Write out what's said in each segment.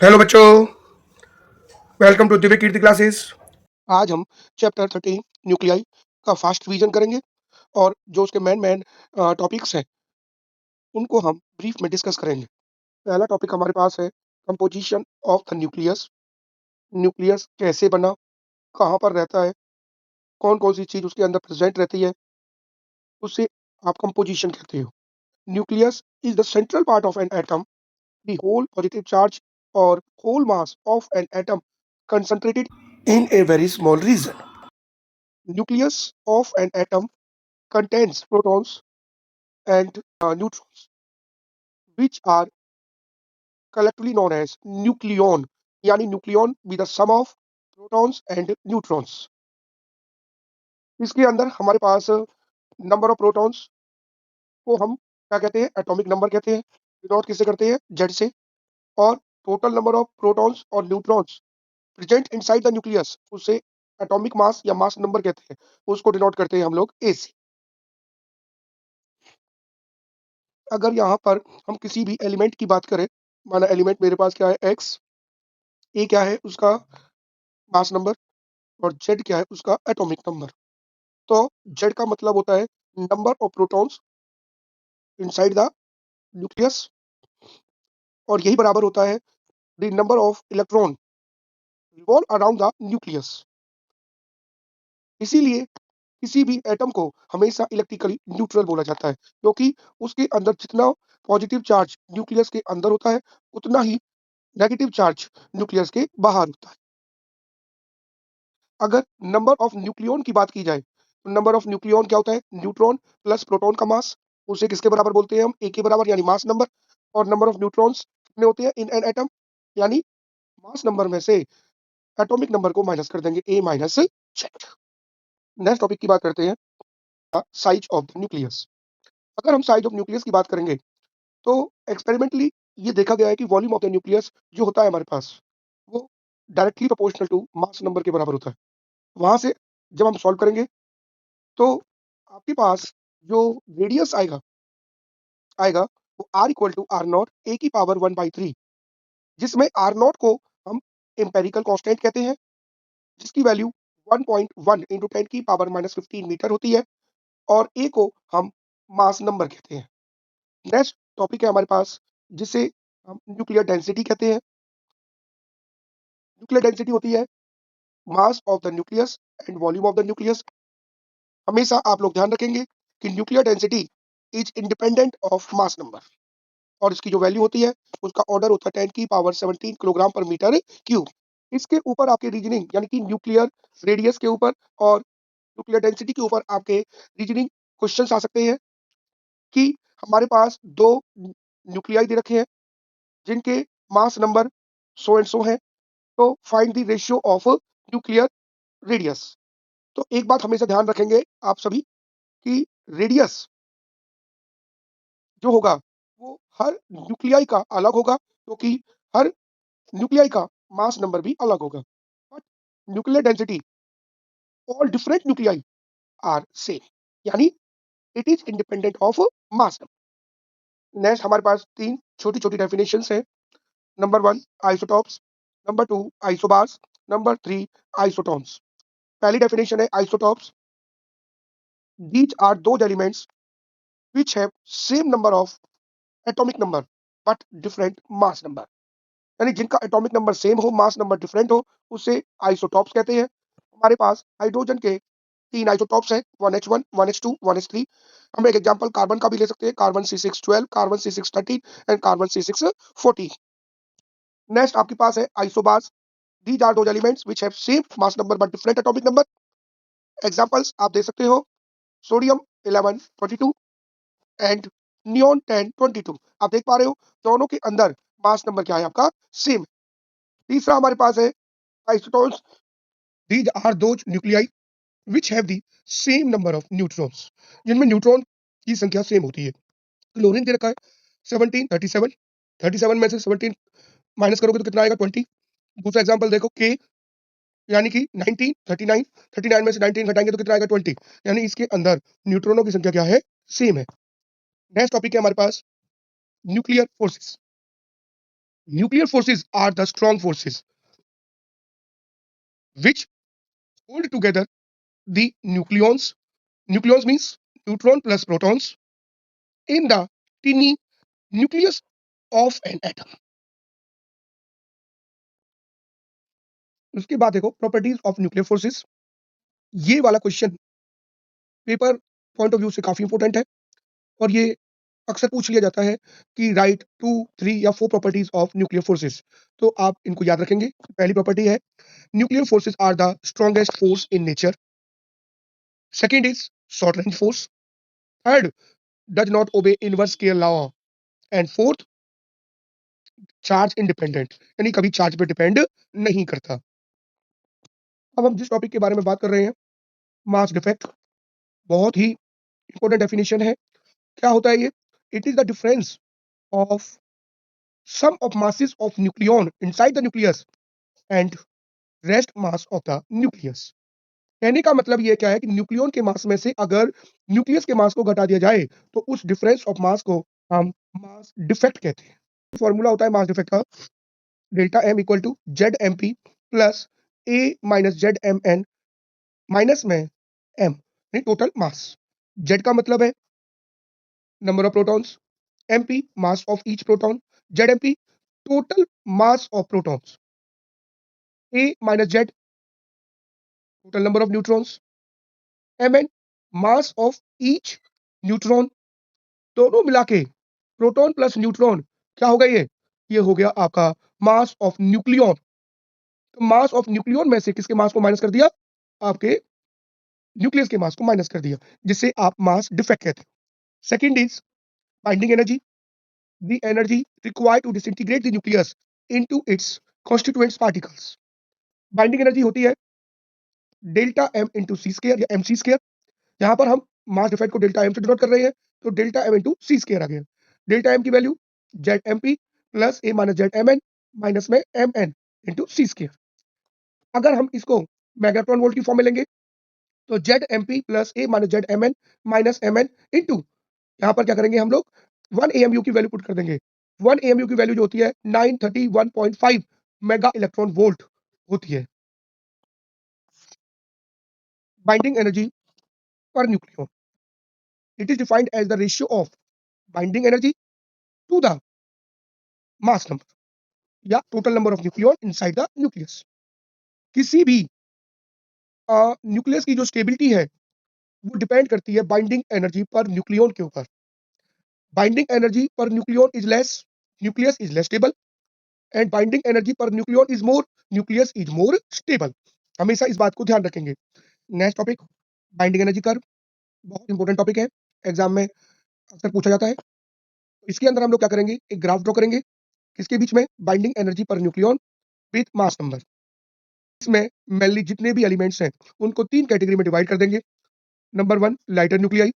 Hello बच्चों, welcome to Divya Kirti classes. आज हम चैप्टर 13 न्यूक्लियाई का फास्ट रिवीजन करेंगे और जो उसके मेन टॉपिक्स हैं उनको हम ब्रीफ में डिस्कस करेंगे। पहला टॉपिक हमारे पास है composition of the nucleus. Nucleus कैसे बना, कहाँ पर रहता है, कौन-कौन सी चीज़ उसके अंदर प्रेजेंट रहती है, उसे आप कंपोजिशन कहते हो। Nucleus is the central part of an atom, the whole positive charge और whole mass of an atom concentrated In a very small region. nucleus of an atom contains protons and neutrons, which are collectively known as nucleon. यानी nucleon be the sum of protons and neutrons. इसके अंदर हमारे पास number of protons को हम क्या कहते हैं, atomic number कहते हैं। डिनोट किससे करते हैं, जेड से। और टोटल नंबर ऑफ प्रोटॉन्स और neutrons present inside the nucleus, उसे एटॉमिक मास या मास नंबर कहते हैं। उसको डिनोट करते हैं हम लोग ए से। अगर यहाँ पर हम किसी भी एलिमेंट की बात करें, माना एलिमेंट मेरे पास क्या है, एक्स। ए क्या है, उसका मास नंबर। और जेड क्या है, उसका एटॉमिक नंबर। तो जेड का मतलब होता है number of protons inside the nucleus, और यही बराबर होता है the number of electron revolve around the nucleus. इसीलिए किसी भी एटम को हमेशा इलेक्ट्रिकली न्यूट्रल बोला जाता है, क्योंकि उसके अंदर जितना पॉजिटिव चार्ज न्यूक्लियस के अंदर होता है, उतना ही नेगेटिव चार्ज न्यूक्लियस के बाहर होता है। अगर नंबर ऑफ न्यूक्लियॉन की बात की जाए, तो नंबर ऑफ न्यूक्लियॉन क्या होता है, न्यूट्रॉन प्लस प्रोटॉन का मास। उसे किसके बराबर बोलते हैं हम, ए के बराबर, यानी मास नंबर। और नंबर ऑफ न्यूट्रॉन्स कितने होते हैं इन एन एटम, यानी मास नंबर में से एटॉमिक नंबर को माइनस कर देंगे, ए माइनस जेड। नेक्स्ट टॉपिक की बात करते हैं, साइज ऑफ द न्यूक्लियस। अगर हम साइज ऑफ न्यूक्लियस की बात करेंगे, तो एक्सपेरिमेंटली ये देखा गया है कि वॉल्यूम ऑफ द न्यूक्लियस जो होता है हमारे पास, वो directly proportional to mass number के बराबर होता है। वहां से जब हम सॉल्व करेंगे, तो आपके पास जो रेडियस आएगा आएगा वो R equal to R not A की पावर 1/3, जिसमें आर नॉट को हम एम्पेरिकल कांस्टेंट कहते हैं, जिसकी वैल्यू 1.1 इंटू 10 की पावर -15 मीटर होती है। और ए को हम मास नंबर कहते हैं। नेक्स्ट टॉपिक है हमारे पास, जिसे हम न्यूक्लियर डेंसिटी कहते हैं। न्यूक्लियर डेंसिटी होती है mass of the nucleus and volume of the nucleus. हमेशा आप लोग ध्यान रखेंगे कि nuclear density is independent of mass number, और इसकी जो वैल्यू होती है उसका ऑर्डर होता है 10 की पावर 17 किलोग्राम पर मीटर क्यूब। इसके ऊपर आपके रीजनिंग, यानी कि न्यूक्लियर रेडियस के ऊपर और न्यूक्लियर डेंसिटी के ऊपर आपके रीजनिंग क्वेश्चंस आ सकते हैं कि हमारे पास दो न्यूक्लियाई दे रखे हैं जिनके mass number so and so है, तो find the ratio of nuclear radius. तो एक बात हमेशा ध्यान रखेंगे आप सभी कि रेडियस जो होगा वो हर न्यूक्लियाई का अलग होगा, क्योंकि हर न्यूक्लियाई का मास नंबर भी अलग होगा। But nuclear density all different nuclei are same, यानी it is independent of mass number. Next हमारे पास तीन छोटी छोटी डेफिनेशंस हैं। Number one, isotopes. Number two, isobars. Number three, isotones. पहली डेफिनेशन है isotopes. These are those elements which have same number of atomic number but different mass number, यानी जिनका एटॉमिक नंबर सेम हो, मास नंबर डिफरेंट हो, उसे isotopes कहते हैं। हमारे पास हाइड्रोजन के तीन आइसोटॉप्स हैं, 1H1, 1H2, 1H3। हम एक एग्जांपल कार्बन का भी ले सकते हैं, carbon C612, carbon C613 and carbon C614। Next आपके पास है isobars. These are those elements which have same mass number but different atomic number. Examples आप दे सकते हो, सोडियम 1122 एंड नियॉन 1022। आप देख पा रहे हो दोनों के अंदर मास नंबर क्या है आपका, सेम। तीसरा हमारे पास है isotones. These are those nuclei which have the same number of neutrons, जिनमें न्यूट्रॉन की संख्या सेम होती है। क्लोरीन दे रखा है 17 37, 37 में से 17 माइनस करोगे तो कितना आएगा, 20। दूसरा एग्जांपल देखो, के यानी कि 19 39, 39 में से 19 घटाएंगे तो कितना आएगा, 20। यानी इसके अंदर न्यूट्रॉनों की संख्या क्या है, सेम है। नेक्स्ट टॉपिक है हमारे पास nuclear forces. Nuclear forces are the strong forces which hold together the nucleons. Nucleons means neutron plus protons in the tiny nucleus of an atom. उसके बाद देखो प्रॉपर्टीज ऑफ न्यूक्लियर फोर्सेस। ये वाला question paper point of view से काफी important है और ये अक्सर पूछ लिया जाता है कि राइट 2, 3 या 4 प्रॉपर्टीज ऑफ न्यूक्लियर फोर्सेस। तो आप इनको याद रखेंगे। पहली प्रॉपर्टी है nuclear forces are the strongest force in nature. Second is short range force. Third, does not obey inverse scale law. And fourth, charge independent, यानी कभी चार्ज पे डिपेंड नहीं करता। अब हम जिस टॉपिक के बारे में बात कर रहे हैं, मास डिफेक्ट, बहुत ही इंपॉर्टेंट डेफिनेशन है। क्या होता है ये? It is the difference of sum of masses of nucleon inside the nucleus and rest mass of the nucleus। कहने का मतलब ये क्या है कि न्यूक्लियन के मास में से अगर न्यूक्लियस के मास को घटा दिया जाए तो उस डिफरेंस ऑफ मास को हम मास डिफेक्ट कहते हैं। फॉर्मूला होता है मास डिफेक्ट का, delta M equal to Z M P plus A minus Z M N minus में एम, टोटल मास। जेड का मतलब है number of protons, MP mass of each proton, Z M P total mass of protons, A minus Z total number of neutrons, mn mass of each neutron. दोनों मिला के proton plus neutron क्या होगा? ये हो गया आपका मास ऑफ न्यूक्लियन। तो मास ऑफ न्यूक्लियन में से किसके मास को माइनस कर दिया? आपके न्यूक्लियस के मास को माइनस कर दिया, जिससे आप मास डिफेक्ट कहते हैं। Second is binding energy, the energy required to disintegrate the nucleus into its constituents particles. Binding energy होती है delta M into C square या एम सी स्क्वायर। यहाँ पर हम मास डिफेक्ट को डेल्टा एम से डिनोट कर रहे हैं, तो delta M into C square आ गया। डेल्टा एम की value Z M P plus A minus Z M N minus में M N into C square. अगर हम इसको मैग्नेट्रॉन वोल्ट की फॉर्म में लेंगे तो Z M P plus A minus Z M N minus M N into, यहाँ पर क्या करेंगे हम लोग 1 AMU की वैल्यू पुट कर देंगे। 1 AMU की वैल्यू जो होती है 931.5 मेगा इलेक्ट्रॉन वोल्ट होती है। Binding energy per nucleon, it is defined as the ratio of binding energy to the mass number या total number of nucleon inside the nucleus। किसी भी न्यूक्लियस की जो स्टेबिलिटी है वो डिपेंड करती है बाइंडिंग एनर्जी पर न्यूक्लियन के ऊपर। Binding energy per nucleon is less, nucleus is less stable, and binding energy per nucleon is more, nucleus is more stable. हमेशा इस बात को ध्यान रखेंगे। Next topic binding energy curve, बहुत इंपॉर्टेंट टॉपिक है, एग्जाम में अक्सर पूछा जाता है। इसके अंदर हम लोग क्या करेंगे, एक ग्राफ ड्रॉ करेंगे किसके बीच में? Binding energy per nucleon with mass number. इसमें मेनली जितने भी एलिमेंट्स हैं उनको 3 कैटेगरी में डिवाइड कर देंगे। नंबर 1 लाइटर न्यूक्लियाई,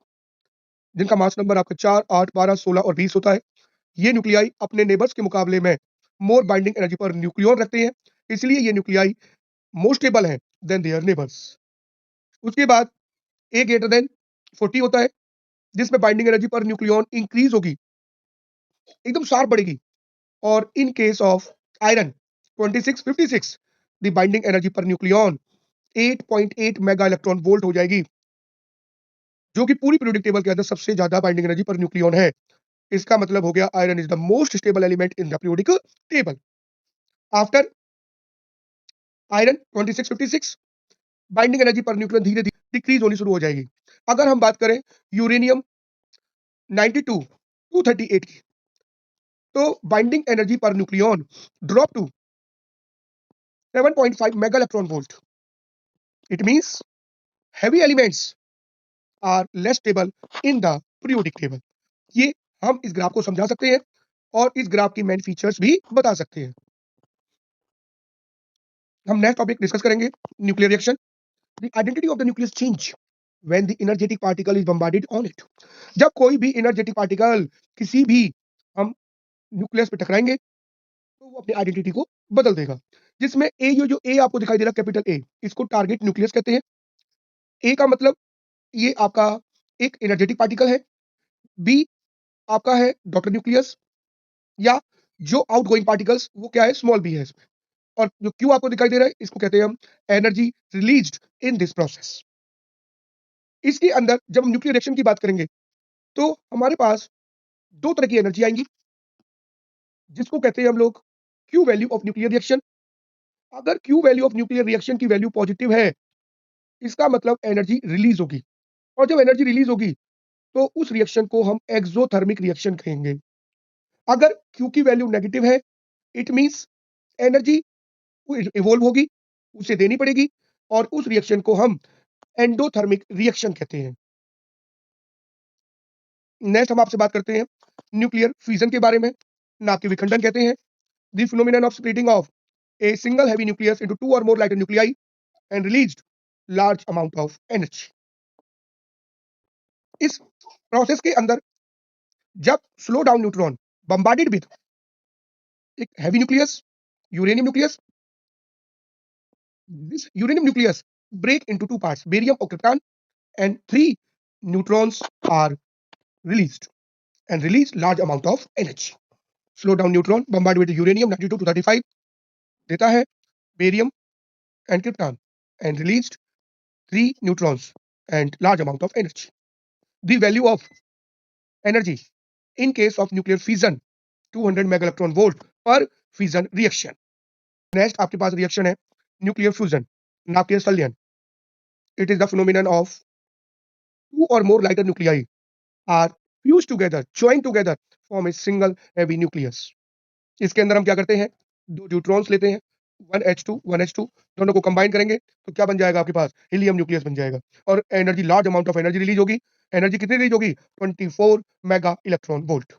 जिनका मास नंबर आपका 4, 8, 12, 16 और 20 होता है। ये न्यूक्लियाई अपने नेबर्स के मुकाबले में मोर बाइंडिंग एनर्जी पर न्यूक्लियन रखते हैं, इसलिए ये न्यूक्लियाई मोर स्टेबल हैं देन देयर नेबर्स। उसके बाद ए ग्रेटर देन 40 होता है, जिसमें binding energy per nucleon increase होगी, एकदम शार्प बढ़ेगी। और in case of iron 2656 the binding energy per nucleon 8.8 mega electron volt हो जाएगी, जो कि पूरी पीरियोडिक टेबल के अंदर सबसे ज्यादा बाइंडिंग एनर्जी पर न्यूक्लियन है। इसका मतलब हो गया iron is the most stable element in the periodic table. After iron 2656 binding energy per nucleon धीरे धीरे डिक्रीज होनी शुरू हो जाएगी। अगर हम बात करें यूरेनियम 92 238 की, तो बाइंडिंग एनर्जी पर nucleon drop to 7.5 mega electron volt. It means heavy elements are less stable in the periodic table। ये हम इस ग्राफ को समझा सकते हैं और इस ग्राफ की मेन फीचर्स भी बता सकते हैं। हम नेक्स्ट टॉपिक डिस्कस करेंगे nuclear reaction. The identity of the nucleus change when the energetic particle is bombarded on it. जब कोई भी एनर्जेटिक पार्टिकल किसी भी हम न्यूक्लियस पे टकराएंगे तो वो अपनी आइडेंटिटी को बदल देगा, जिसमें ए, ये जो ए आपको दिखाई दे रहा है कैपिटल ए, इसको टारगेट न्यूक्लियस कहते हैं। ए का मतलब ये आपका एक एनर्जेटिक पार्टिकल है। बी आपका है डॉटर न्यूक्लियस या जो आउटगोइंग पार्टिकल्स वो क्या है, स्मॉल बी है इसमें। और जो क्यू आपको दिखाई दे रहा है इसको कहते हैं हम energy released in this process. इसके अंदर जब हम न्यूक्लियर रिएक्शन की बात करेंगे तो हमारे पास दो तरह की एनर्जी आएंगी, जिसको कहते हैं हम लोग Q value of nuclear reaction. अगर Q value of nuclear reaction की वैल्यू पॉजिटिव है, इसका मतलब एनर्जी रिलीज होगी। और जब एनर्जी रिलीज होगी तो उस रिएक्शन को हम एक्सोथर्मिक रिएक्शन कहेंगे। अगर क्यू की वैल्यू नेगेटिव है, इट मींस एनर्जी इवॉल्व होगी, उसे देनी पड़ेगी, और उस रिएक्शन को हम एंडोथर्मिक रिएक्शन कहते हैं। नेक्स्ट हम आपसे बात करते हैं न्यूक्लियर फ्यूजन के बारे में, नाभिक विखंडन कहते हैं। The phenomenon of splitting of a single heavy nucleus into two और more lighter nuclei and released large amount of energy. इस प्रोसेस के अंदर जब slow down neutron bombarded with एक heavy nucleus, uranium nucleus, this uranium nucleus break into two parts, barium or krypton, and three neutrons are released and release large amount of energy. Slow down neutron bombarded with uranium 92 to 35 देता है barium and krypton and released three neutrons and large amount of energy. The value of energy in case of nuclear fission 200 mega electron volt per fission reaction. Next आपके पास reaction है nuclear fusion, नाभिकीय संलयन. It is the phenomenon of two or more lighter nuclei are fused together, joined together, form a single heavy nucleus. इसके अंदर हम क्या करते हैं, दो न्यूट्रॉन्स लेते हैं, 1H2 1H2, दोनों को कंबाइन करेंगे तो क्या बन जाएगा आपके पास, हीलियम न्यूक्लियस बन जाएगा। और energy, large amount of energy release होगी। एनर्जी कितनी रिलीज होगी, 24 मेगा इलेक्ट्रॉन वोल्ट।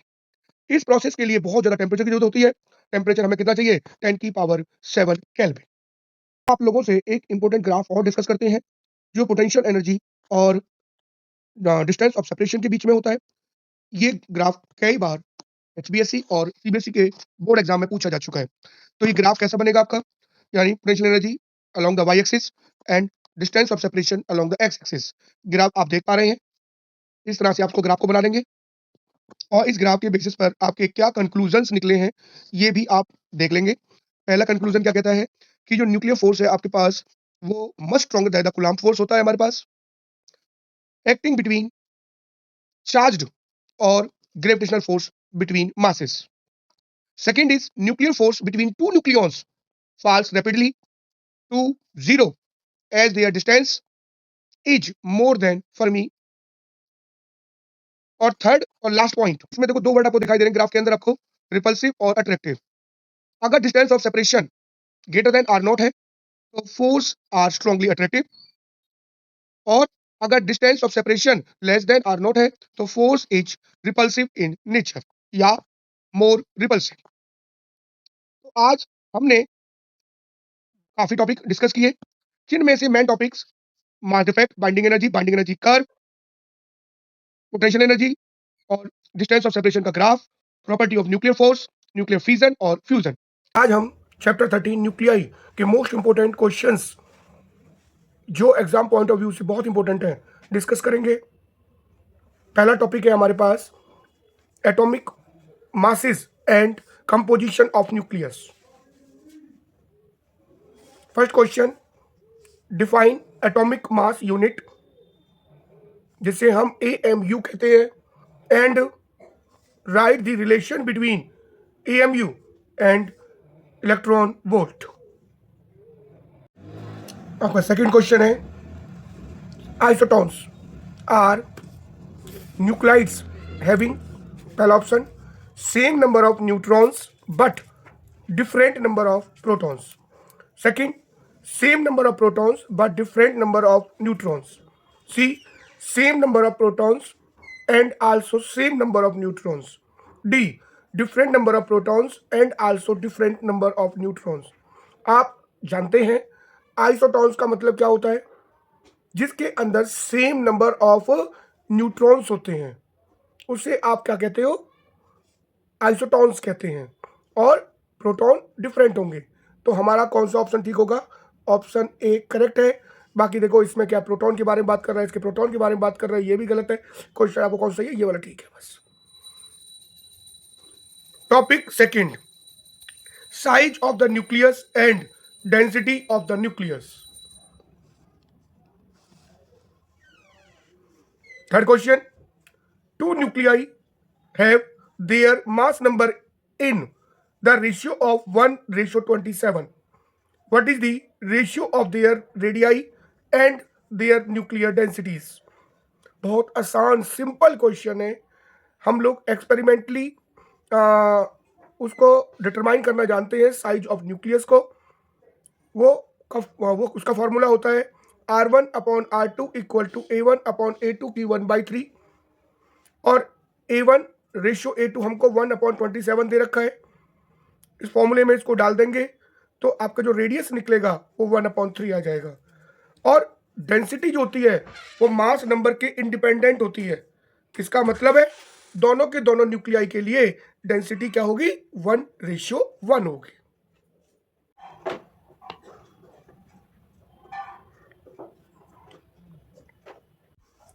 इस प्रोसेस के लिए बहुत ज्यादा टेम्परेचर की जरूरत होती है। टेम्परेचर हमें कितना चाहिए, 10 की पावर 7 केल्विन। आप लोगों से एक इंपॉर्टेंट ग्राफ और डिस्कस करते हैं, जो पोटेंशियल एनर्जी और डिस्टेंस ऑफ सेपरेशन के बीच में होता है। ये ग्राफ कई बार एचबीएससी और सीबीएसई के बोर्ड एग्जाम में पूछा जा चुका है। तो ये ग्राफ कैसा बनेगा आपका, यानी potential energy along the Y axis and distance of separation along the X axis. Graph आप देख पा रहे हैं, इस तरह से आपको ग्राफ को बना देंगे और इस ग्राफ के बेसिस पर आपके क्या कंक्लूजन्स निकले हैं ये भी आप देख लेंगे। पहला कंक्लूजन क्या कहता है कि जो न्यूक्लियर फोर्स है आपके पास वो much stronger than the Coulomb force होता है हमारे पास, एक्टिंग बिटवीन चार्ज्ड और gravitational force between masses. Second is nuclear force between two nucleons falls rapidly to zero as their distance is more than Fermi. और third और last point, इसमें देखो दो वर्ड आपको दिखाई दे रहे हैं ग्राफ के अंदर आपको, रिपल्सिव और अट्रैक्टिव। अगर distance of separation greater than R naught है तो फोर्स आर स्ट्रांगली अट्रैक्टिव, और अगर distance of separation less than R naught है तो force is repulsive in nature या मोर रिपल्सिव। तो आज हमने काफी टॉपिक डिस्कस किए, जिनमें से main topics mass defect, binding energy curve, potential energy और डिस्टेंस ऑफ सेपरेशन का graph, property of nuclear force, nuclear fission और फ्यूजन। आज हम चैप्टर 13 न्यूक्लियाई के मोस्ट इंपोर्टेंट क्वेश्चंस जो एग्जाम पॉइंट ऑफ व्यू से बहुत इंपॉर्टेंट है डिस्कस करेंगे। पहला टॉपिक है हमारे पास atomic masses and composition of nucleus. First question, define atomic mass unit, जिसे हम AMU कहते हैं, and write the relation between AMU and electron volt. आपका सेकंड क्वेश्चन है, आइसोटॉन्स आर न्यूक्लाइड्स हैविंग, पहला option, same number of neutrons but different number of protons. Second, same number of protons but different number of neutrons. C, same number of protons and also same number of neutrons. D, different number of protons and also different number of neutrons. आप जानते हैं आइसोटॉन्स का मतलब क्या होता है, जिसके अंदर सेम नंबर ऑफ न्यूट्रॉन्स होते हैं उसे आप क्या कहते हो, आइसोटॉन्स कहते हैं, और प्रोटॉन डिफरेंट होंगे। तो हमारा कौन सा ऑप्शन ठीक होगा, ऑप्शन ए करेक्ट है। बाकी देखो इसमें क्या प्रोटॉन के बारे में बात कर रहा है, इसके प्रोटॉन के बारे में बात कर रहा है, ये भी गलत है। क्वेश्चन आपको कौन सा है, ये वाला ठीक है। बस topic second, size of the nucleus and density of the nucleus. Third question, two nuclei have their mass number in the ratio of 1:27. What is the ratio of their radii and their nuclear densities? बहुत आसान simple question है. हम लोग experimentally उसको determine करना जानते हैं size of nucleus को. वो उसका फॉर्मूला होता है R1/R2 इक्वल टू A1/A2 की 1/3 और A1:A2 हमको 1/27 दे रखा है. इस फॉर्मूले में इसको डाल देंगे तो आपका जो रेडियस निकलेगा वो 1/3 आ जाएगा. और डेंसिटी जो होती है वो मास नंबर के इंडिपेंडेंट होती है. इसका मतलब है दोनों के दोनों न्यूक्लियाई के लिए डेंसिटी क्या होगी? 1:1 होगी.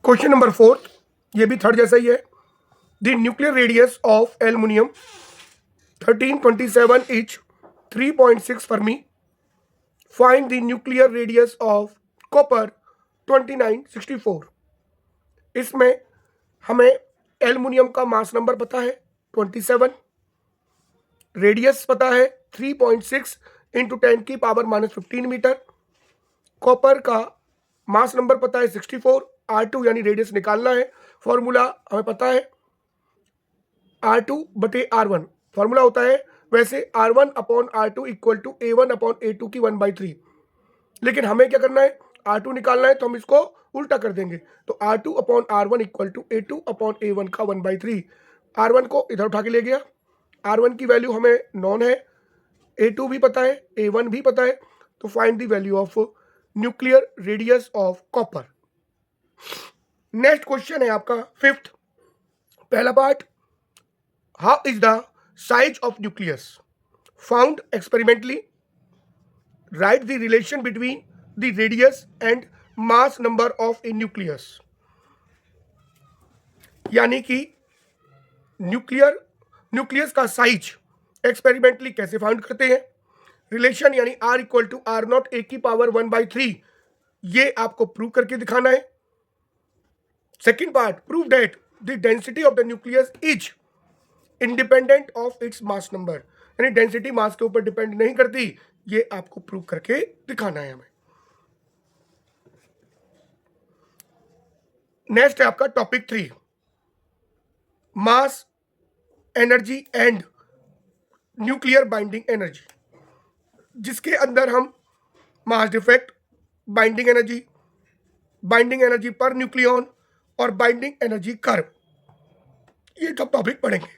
क्वेश्चन नंबर 4, ये भी थर्ड जैसा ही है. The nuclear radius of aluminium 1327 is 3.6 Fermi. Find the nuclear radius of copper 2964. इसमें हमें एल्युमिनियम का मास नंबर पता है 27, रेडियस पता है 3.6 इंटू 10⁻⁻15 मीटर. कॉपर का मास नंबर पता है 64, R2 यानी रेडियस निकालना है. फॉर्मूला हमें पता है R2/R1 फॉर्मूला होता है. वैसे R1/R2 इक्वल टू A1/A2 की 1/3. लेकिन हमें क्या करना है? R2 निकालना है तो हम इसको उल्टा कर देंगे. तो R2/R1 इक्वल टू A2/A1 का 1/3. R1 को इधर उठा के ले गया. R1 की वैल्यू हमें नॉन है, A2 भी पता है, A1 भी पता है. तो find the value of nuclear radius of copper. Next question है आपका 5th. पहला part, how is the size of nucleus found experimentally. Right the relation between the radius and mass number of A nucleus. यानी कि nucleus का size experimentally कैसे found करते हैं. Relation यानी R equal to R0 A की power 1/3, ये आपको प्रूव करके दिखाना है. Second part, prove that the density of the nucleus is independent of its mass number. यानी डेंसिटी मास के ऊपर डिपेंड नहीं करती, ये आपको प्रूव करके दिखाना है हमें. नेक्स्ट है आपका topic 3, mass energy and nuclear binding energy, जिसके अंदर हम mass defect, binding energy per nucleon और बाइंडिंग एनर्जी कर्व, ये सब टॉपिक पढ़ेंगे.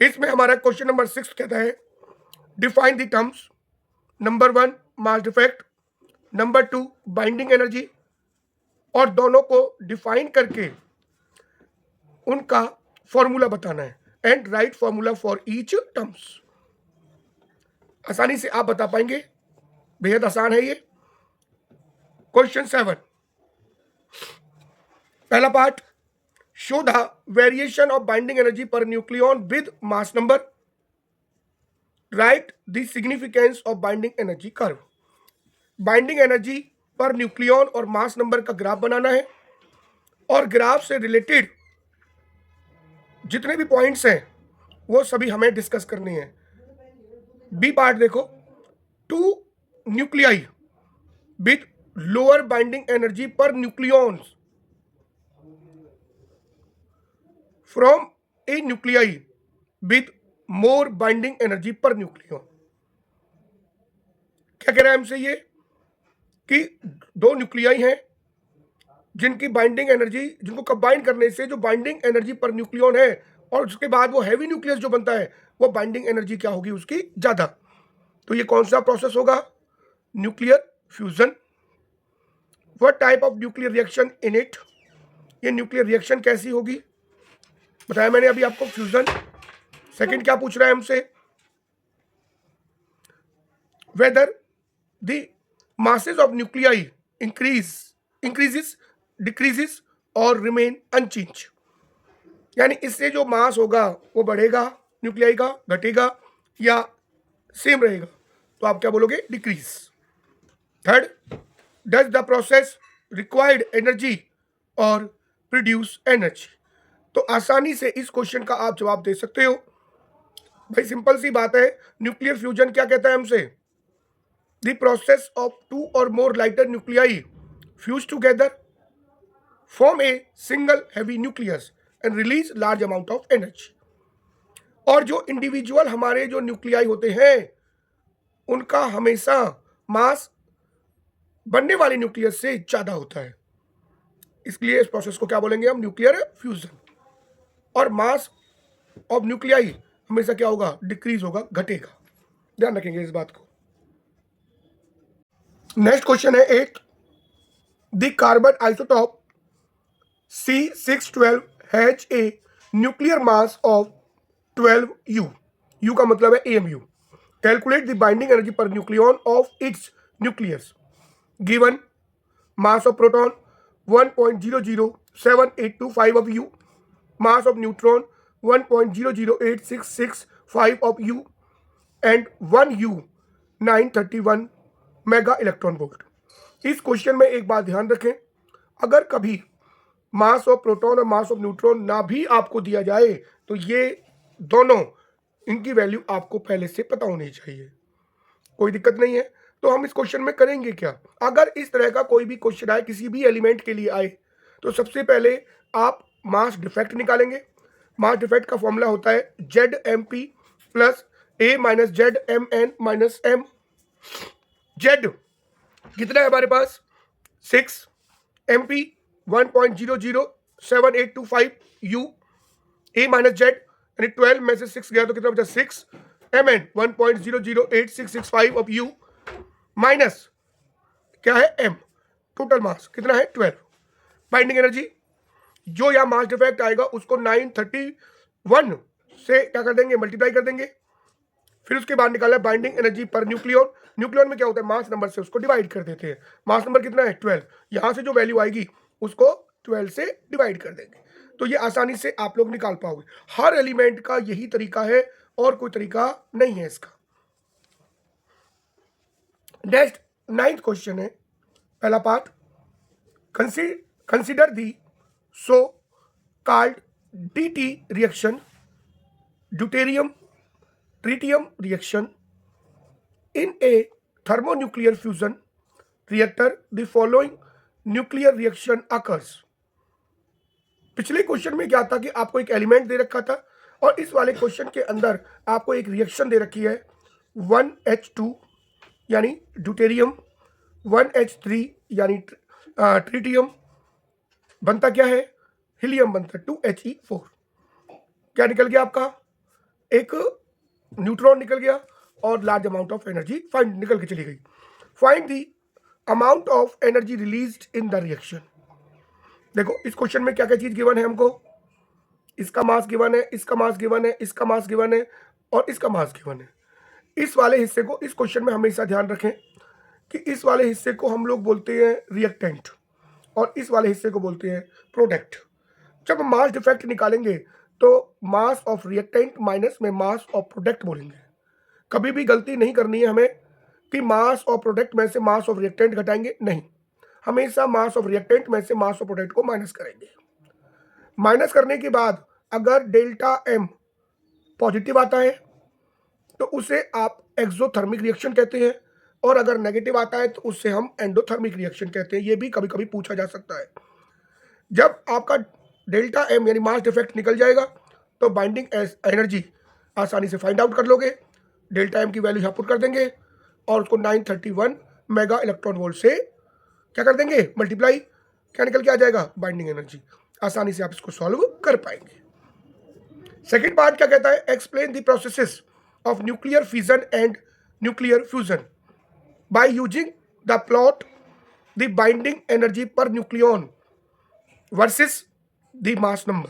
इसमें हमारा क्वेश्चन नंबर 6 कहता है define the terms. Number 1 mass defect, number 2 binding energy, और दोनों को डिफाइन करके उनका फॉर्मूला बताना है. And right formula for each terms. आसानी से आप बता पाएंगे, बेहद आसान है ये. क्वेश्चन 7, पहला part, show the variation of binding energy per nucleon with mass number. Right the significance of binding energy curve. Binding energy per nucleon और मास नंबर का ग्राफ बनाना है, और ग्राफ से रिलेटेड जितने भी पॉइंट्स हैं वो सभी हमें डिस्कस करनी है. बी पार्ट देखो, two nuclei with lower binding energy per nucleons from a nuclei with more binding energy पर न्यूक्लियन. क्या कह रहा है हमसे ये कि दो न्यूक्लियाई हैं जिनकी बाइंडिंग एनर्जी, जिनको कंबाइन करने से जो बाइंडिंग एनर्जी पर न्यूक्लियन है, और उसके बाद वो हैवी न्यूक्लियस जो बनता है वो बाइंडिंग एनर्जी क्या होगी उसकी ज़्यादा. तो ये कौन सा प्रोसेस होगा? Nuclear fusion. What type of nuclear reaction in it. ये न्यूक्लियर रिएक्शन कैसी होगी बताया मैंने अभी आपको, फ्यूजन. सेकंड क्या पूछ रहा है हमसे, whether the masses of nuclei increases, decreases और remain unchanged. यानी इससे जो मास होगा वो बढ़ेगा न्यूक्लियाई का, घटेगा या सेम रहेगा, तो आप क्या बोलोगे, decrease. Third, does the process required energy और प्रोड्यूस एनर्जी। तो आसानी से इस क्वेश्चन का आप जवाब दे सकते हो। भाई सिंपल सी बात है, न्यूक्लियर फ्यूजन क्या कहता है हमसे, द प्रोसेस ऑफ टू और more lighter nuclei fuse together form a single heavy nucleus and release large amount of energy. और जो इंडिविजुअल हमारे जो न्यूक्लियाई होते हैं उनका हमेशा मास बनने वाले न्यूक्लियस से ज्यादा होता है, इसलिए इस प्रोसेस को क्या बोलेंगे हम, न्यूक्लियर फ्यूजन। और मास ऑफ न्यूक्लियाई हमेशा क्या होगा, डिक्रीज होगा, घटेगा, ध्यान रखेंगे इस बात को। नेक्स्ट क्वेश्चन है 8, the carbon isotope C612 has a nuclear mass of 12U, U का मतलब है AMU। Calculate the binding energy per nucleon of its nucleus. Given mass of proton 1.007825 of U, mass of neutron 1.008665 of U and 1U 931 mega electron volt. इस question में एक बात ध्यान रखें, अगर कभी मास ऑफ प्रोटॉन और मास ऑफ न्यूट्रॉन ना भी आपको दिया जाए तो ये दोनों, इनकी वैल्यू आपको पहले से पता होनी चाहिए, कोई दिक्कत नहीं है। तो हम इस क्वेश्चन में करेंगे क्या, अगर इस तरह का कोई भी क्वेश्चन आए, किसी भी एलिमेंट के लिए आए, तो सबसे पहले आप मास डिफेक्ट निकालेंगे। मास डिफेक्ट का फॉर्मूला होता है ZMP plus A minus ZMN minus M। Z कितना है हमारे पास, 6, MP 1.007825 U, A minus Z यानी 12 में से 6 गया तो कितना बचा, 6, MN 1.008665 ऑफ U माइनस क्या है M, टोटल मास कितना है 12। बाइंडिंग एनर्जी जो यहाँ मास डिफेक्ट आएगा उसको 931 से क्या कर देंगे, मल्टीप्लाई कर देंगे। फिर उसके बाद निकाला binding energy per nucleon. Nucleon में क्या होता है, मास नंबर से उसको डिवाइड कर देते हैं। मास नंबर कितना है 12, यहाँ से जो वैल्यू आएगी उसको 12 से डिवाइड कर देंगे, तो ये आसानी से आप लोग निकाल पाओगे। हर एलिमेंट का यही तरीका है और कोई तरीका नहीं है इसका। नेक्स्ट 9th क्वेश्चन है, पहला part, consider the so called DT reaction, deuterium tritium reaction in A thermonuclear fusion reactor, the following nuclear reaction occurs. पिछले क्वेश्चन में क्या था कि आपको एक एलिमेंट दे रखा था और इस वाले क्वेश्चन के अंदर आपको एक रिएक्शन दे रखी है, 1H2 यानी ड्यूटेरियम, 1H3 यानी ट्रिटियम, बनता क्या है, हीलियम बनता है 2He4। क्या निकल गया आपका, एक न्यूट्रॉन निकल गया और large amount of energy find निकल के चली गई। Find the amount of energy released in the reaction. देखो इस क्वेश्चन में क्या क्या चीज गिवन है हमको, इसका मास गिवन है, इसका मास गिवन है, इसका मास गिवन है और इसका मास गिवन है। इस वाले हिस्से को इस क्वेश्चन में हमेशा ध्यान रखें कि इस वाले हिस्से को हम लोग बोलते हैं रिएक्टेंट और इस वाले हिस्से को बोलते हैं प्रोडक्ट। जब हम मास डिफेक्ट निकालेंगे तो मास ऑफ रिएक्टेंट माइनस में मास ऑफ प्रोडक्ट बोलेंगे। कभी भी गलती नहीं करनी है हमें कि मास ऑफ प्रोडक्ट में से मास ऑफ रिएक्टेंट घटाएंगे, नहीं, हमेशा मास ऑफ रिएक्टेंट में से मास ऑफ प्रोडक्ट को माइनस करेंगे। माइनस करने के बाद अगर डेल्टा M पॉजिटिव आता है तो उसे आप एक्सोथर्मिक रिएक्शन कहते हैं और अगर नेगेटिव आता है तो उससे हम एंडोथर्मिक रिएक्शन कहते हैं। ये भी कभी कभी पूछा जा सकता है। जब आपका डेल्टा M यानी मास डिफेक्ट निकल जाएगा तो बाइंडिंग एनर्जी आसानी से फाइंड आउट कर लोगे। डेल्टा M की वैल्यू यहाँ पुट कर देंगे और उसको 931 मेगा इलेक्ट्रॉन वोल्ट से क्या कर देंगे, मल्टीप्लाई, क्या निकल के आ जाएगा, बाइंडिंग एनर्जी। आसानी से आप इसको सॉल्व कर पाएंगे। सेकेंड पार्ट क्या कहता है, explain the processes of nuclear fission and nuclear fusion by using the plot the binding energy per nucleon versus the mass number.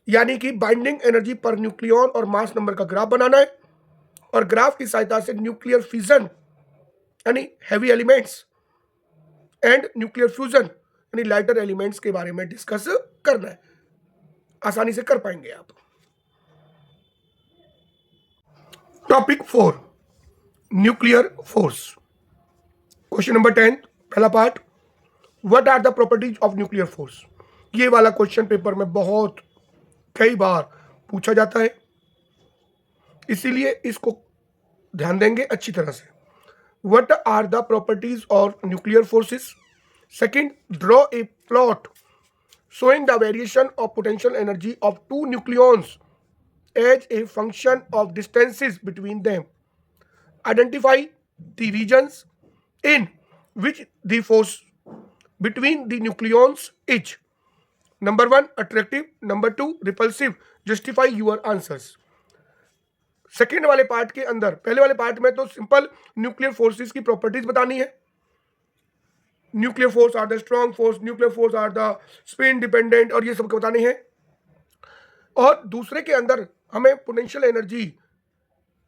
यानी कि बाइंडिंग एनर्जी पर न्यूक्लियन और मास नंबर का graph बनाना है और graph की सहायता से न्यूक्लियर फिजन यानी heavy elements and nuclear fusion यानी लाइटर एलिमेंट्स के बारे में डिस्कस करना है। आसानी से कर पाएंगे आप। Topic 4 nuclear force. Question number 10 पहला part, what are the properties of nuclear force. ये वाला क्वेश्चन पेपर में बहुत कई बार पूछा जाता है, इसीलिए इसको ध्यान देंगे अच्छी तरह से। What are the properties of nuclear forces. Second, draw a plot showing the variation of potential energy of two nucleons as a function of distances between them. Identify the regions in which the force between the nucleons is. Number 1 attractive, number 2 repulsive. Justify your answers. Second वाले part के अंदर, पहले वाले part में तो simple nuclear forces की properties बतानी है। Nuclear force are the strong force, nuclear force are the spin dependent, और ये सब बताने हैं। और दूसरे के अंदर हमें पोटेंशियल एनर्जी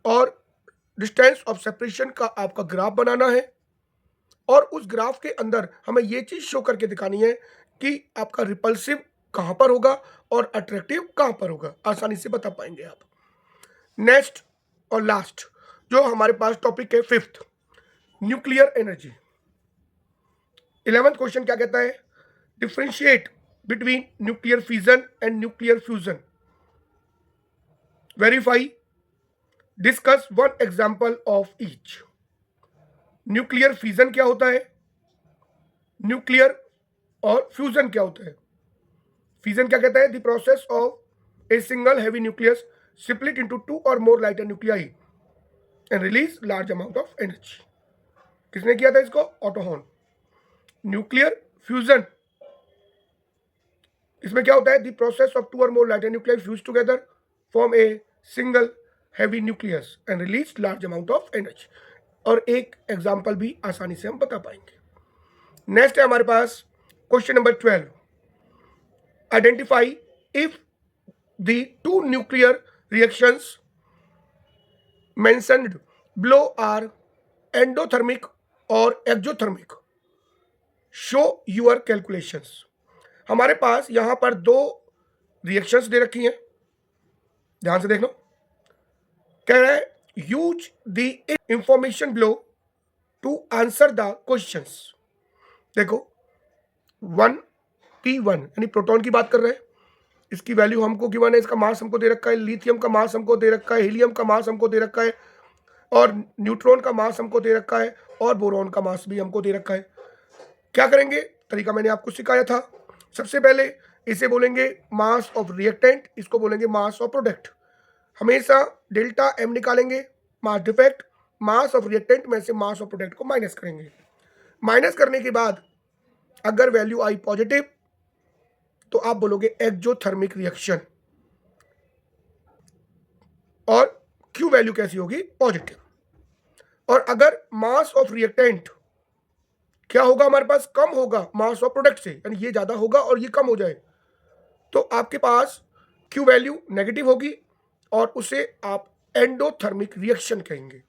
और डिस्टेंस ऑफ सेपरेशन का आपका ग्राफ बनाना है, और उस ग्राफ के अंदर हमें ये चीज शो करके दिखानी है कि आपका रिपल्सिव कहां पर होगा और अट्रैक्टिव कहां पर होगा। आसानी से बता पाएंगे आप। नेक्स्ट और लास्ट जो हमारे पास टॉपिक है, fifth, nuclear energy. 11th question क्या कहता है, differentiate between nuclear fission and nuclear fusion. Verify, discuss one example of each. Nuclear fission क्या होता है, न्यूक्लियर और फ्यूजन क्या होता है। फिजन क्या कहता है, the process of a single heavy nucleus split into two और more lighter nuclei and release large amount of energy. किसने किया था इसको, ऑटो हॉर्न। न्यूक्लियर फ्यूजन, इसमें क्या होता है, द प्रोसेस ऑफ टू और more lighter nuclei fuse together form a single heavy nucleus and release large amount of energy. और एक एग्जांपल भी आसानी से हम बता पाएंगे। नेक्स्ट है हमारे पास question number 12, identify if the two nuclear reactions mentioned below are endothermic और एक्सोथर्मिक। Show your calculations. हमारे पास यहां पर दो रिएक्शंस दे रखी हैं, ध्यान से देखना। कह रहा है use the information below to answer the questions. देखो 1p1 यानी प्रोटॉन की बात कर रहे हैं, इसकी वैल्यू हमको गिवन है, इसका मास हमको दे रखा है, लिथियम का मास हमको दे रखा है, हीलियम का मास हमको दे रखा है, और न्यूट्रॉन का मास हमको दे रखा है, और बोरॉन का मास भी हमको दे रखा है। क्या करेंगे, तरीका मैंने आपको सिखाया था। सबसे पहले इसे बोलेंगे मास ऑफ रिएक्टेंट, इसको बोलेंगे मास ऑफ प्रोडक्ट। हमेशा डेल्टा एम निकालेंगे, mass defect, mass of reactant में से मास ऑफ प्रोडक्ट को माइनस करेंगे। माइनस करने के बाद अगर वैल्यू आई पॉजिटिव तो आप बोलोगे एक्सोथर्मिक रिएक्शन, और क्यू वैल्यू कैसी होगी, पॉजिटिव। और अगर मास ऑफ रिएक्टेंट क्या होगा हमारे पास, कम होगा मास ऑफ प्रोडक्ट से, यानी ये ज्यादा होगा और ये कम हो जाए, तो आपके पास क्यू वैल्यू नेगेटिव होगी और उसे आप एंडोथर्मिक रिएक्शन कहेंगे।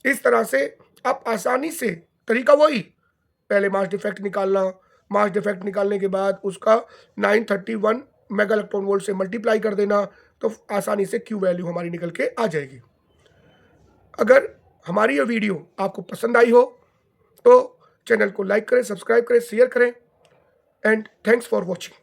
इस तरह से आप आसानी से, तरीका वही, पहले मास डिफेक्ट निकालना, मास डिफेक्ट निकालने के बाद उसका 931 मेगा इलेक्ट्रॉन वोल्ट से मल्टीप्लाई कर देना, तो आसानी से क्यू वैल्यू हमारी निकल के आ जाएगी। अगर हमारी ये वीडियो आपको पसंद आई हो तो चैनल को लाइक करें, सब्सक्राइब करें, शेयर करें, एंड थैंक्स फॉर वॉचिंग।